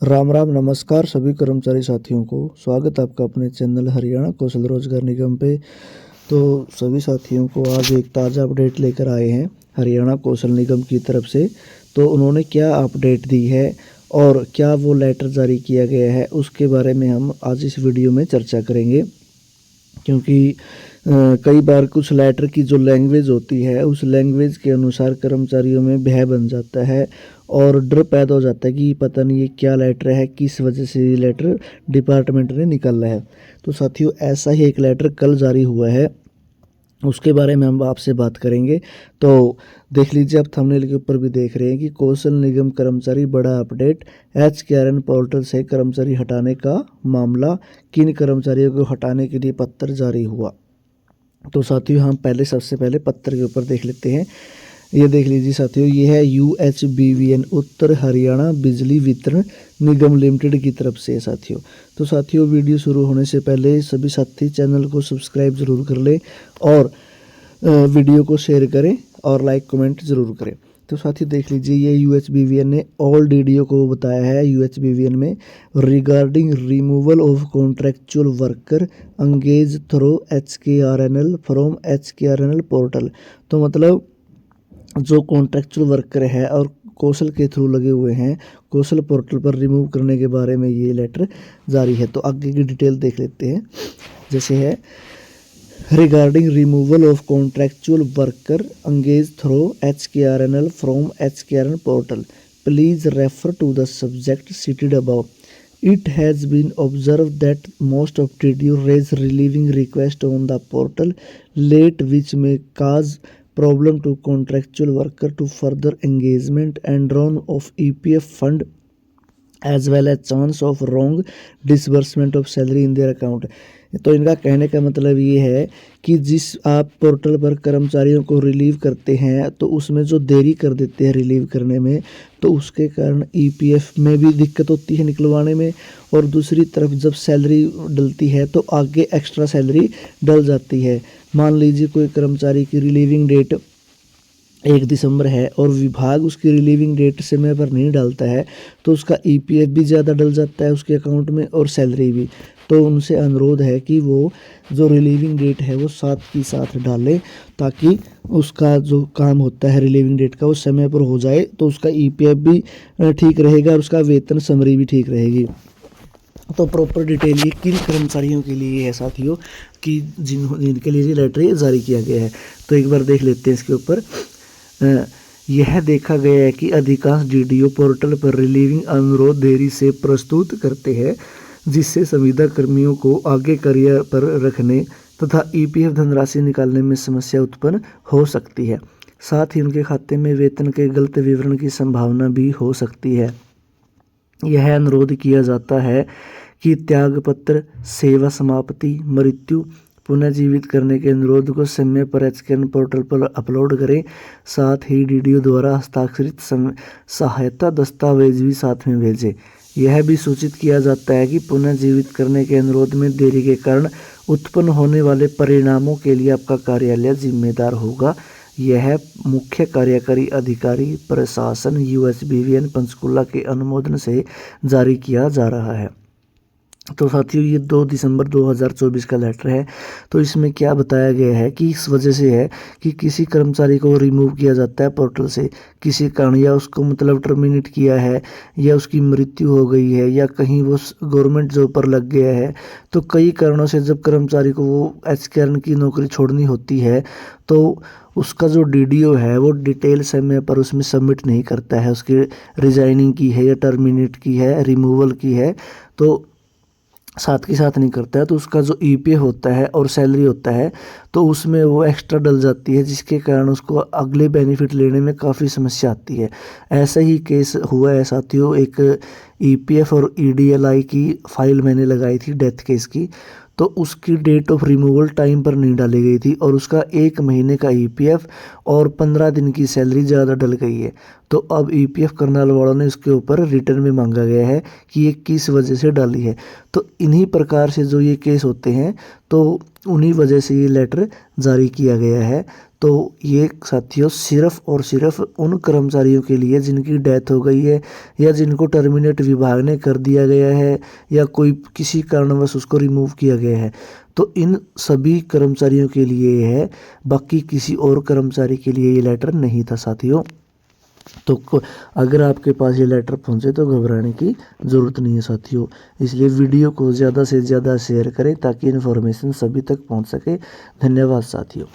राम राम नमस्कार सभी कर्मचारी साथियों को। स्वागत है आपका अपने चैनल हरियाणा कौशल रोजगार निगम पे। तो सभी साथियों को आज एक ताज़ा अपडेट लेकर आए हैं हरियाणा कौशल निगम की तरफ से। तो उन्होंने क्या अपडेट दी है और क्या वो लेटर जारी किया गया है, उसके बारे में हम आज इस वीडियो में चर्चा करेंगे। क्योंकि कई बार कुछ लेटर की जो लैंग्वेज होती है उस लैंग्वेज के अनुसार कर्मचारियों में भय बन जाता है और डर पैदा हो जाता है कि पता नहीं ये क्या लेटर है, किस वजह से ये लेटर डिपार्टमेंट ने निकाला है। तो साथियों, ऐसा ही एक लेटर कल जारी हुआ है, उसके बारे में हम आपसे बात करेंगे। तो देख लीजिए, आप थंबनेल के ऊपर भी देख रहे हैं कि कौशल निगम कर्मचारी बड़ा अपडेट, HKRN पोर्टल से कर्मचारी हटाने का मामला, किन कर्मचारियों को हटाने के लिए पत्र जारी हुआ। तो साथियों, हम सबसे पहले पत्र के ऊपर देख लेते हैं। ये देख लीजिए साथियों, ये है UHBVN उत्तर हरियाणा बिजली वितरण निगम लिमिटेड की तरफ से साथियों। तो साथियों, वीडियो शुरू होने से पहले सभी साथी चैनल को सब्सक्राइब जरूर कर लें और वीडियो को शेयर करें और लाइक कमेंट जरूर करें। तो साथियों देख लीजिए, ये UHBVN ने ऑल DDO को बताया है। UHBVN में regarding removal of contractual worker engage through HKRNL from HKRNL portal. तो मतलब जो कॉन्ट्रेक्चुअल वर्कर है और कौशल के थ्रू लगे हुए हैं, कौशल पोर्टल पर रिमूव करने के बारे में ये लेटर जारी है। तो आगे की डिटेल देख लेते हैं। जैसे है, regarding removal of contractual worker engage through HKRNL from HKRN portal, please refer to the subject cited above. It has been observed that most of TDO raise relieving request on the portal late, which may cause problem to contractual worker to further engagement and drawn of EPF fund as well as chance of wrong disbursement of salary in their account। तो इनका कहने का मतलब ये है कि जिस आप पोर्टल पर कर्मचारियों को रिलीव करते हैं तो उसमें जो देरी कर देते हैं रिलीव करने में, तो उसके कारण EPF में भी दिक्कत होती है निकलवाने में, और दूसरी तरफ जब सैलरी डलती है तो आगे एक्स्ट्रा सैलरी डल जाती है। मान लीजिए कोई कर्मचारी की रिलीविंग डेट 1 दिसंबर है और विभाग उसकी रिलीविंग डेट समय पर नहीं डालता है, तो उसका EPF भी ज़्यादा डल जाता है उसके अकाउंट में और सैलरी भी। तो उनसे अनुरोध है कि वो जो रिलीविंग डेट है वो साथ की साथ डालें, ताकि उसका जो काम होता है रिलीविंग डेट का वो समय पर हो जाए, तो उसका EPF भी ठीक रहेगा और उसका वेतन समरी भी ठीक रहेगी। तो प्रॉपर डिटेल ये किन कर्मचारियों के लिए है साथियों कि जिनके लिए लेटर जारी किया गया है। तो एक बार देख लेते हैं इसके ऊपर। यह देखा गया है कि अधिकांश DDO पोर्टल पर रिलीविंग अनुरोध देरी से प्रस्तुत करते हैं, जिससे संविदा कर्मियों को आगे करियर पर रखने तथा EPF धनराशि निकालने में समस्या उत्पन्न हो सकती है। साथ ही उनके खाते में वेतन के गलत विवरण की संभावना भी हो सकती है। यह अनुरोध किया जाता है कि त्यागपत्र, सेवा समाप्ति, मृत्यु, पुनर्जीवित करने के अनुरोध को समय पर HKRN पोर्टल पर अपलोड करें। साथ ही DDO द्वारा हस्ताक्षरित सहायता दस्तावेज भी साथ में भेजें। यह भी सूचित किया जाता है कि पुनर्जीवित करने के अनुरोध में देरी के कारण उत्पन्न होने वाले परिणामों के लिए आपका कार्यालय जिम्मेदार होगा। यह मुख्य कार्यकारी अधिकारी प्रशासन UHBVN पंचकुला के अनुमोदन से जारी किया जा रहा है। तो साथियों, ये 2 दिसंबर 2024 का लेटर है। तो इसमें क्या बताया गया है कि इस वजह से है कि किसी कर्मचारी को रिमूव किया जाता है पोर्टल से किसी कारण, या उसको मतलब टर्मिनेट किया है, या उसकी मृत्यु हो गई है, या कहीं वो गवर्नमेंट जॉब पर लग गया है। तो कई कारणों से जब कर्मचारी को वो HKRN की नौकरी छोड़नी होती है तो उसका जो DDO है वो डिटेल समय पर उसमें सबमिट नहीं करता है, उसकी रिजाइनिंग की है या टर्मिनेट की है, रिमूवल की है, तो साथ के साथ नहीं करता है। तो उसका जो EPF होता है और सैलरी होता है तो उसमें वो एक्स्ट्रा डल जाती है, जिसके कारण उसको अगले बेनिफिट लेने में काफ़ी समस्या आती है। ऐसा ही केस हुआ है साथियों, एक EPF और EDLI की फाइल मैंने लगाई थी डेथ केस की, तो उसकी डेट ऑफ रिमूवल टाइम पर नहीं डाली गई थी और उसका 1 महीने का EPF और 15 दिन की सैलरी ज़्यादा डल गई है। तो अब EPF करने वालों ने उसके ऊपर रिटर्न में मांगा गया है कि ये किस वजह से डाली है। तो इन्हीं प्रकार से जो ये केस होते हैं तो उन्हीं वजह से ये लेटर जारी किया गया है। तो ये साथियों सिर्फ और सिर्फ उन कर्मचारियों के लिए जिनकी डेथ हो गई है या जिनको टर्मिनेट विभाग ने कर दिया गया है या कोई किसी कारणवश उसको रिमूव किया गया है, तो इन सभी कर्मचारियों के लिए ये है। बाकी किसी और कर्मचारी के लिए ये लेटर नहीं था साथियों। तो अगर आपके पास ये लेटर पहुंचे तो घबराने की ज़रूरत नहीं है साथियों। इसलिए वीडियो को ज़्यादा से ज़्यादा शेयर करें ताकि इन्फॉर्मेशन सभी तक पहुंच सके। धन्यवाद साथियों।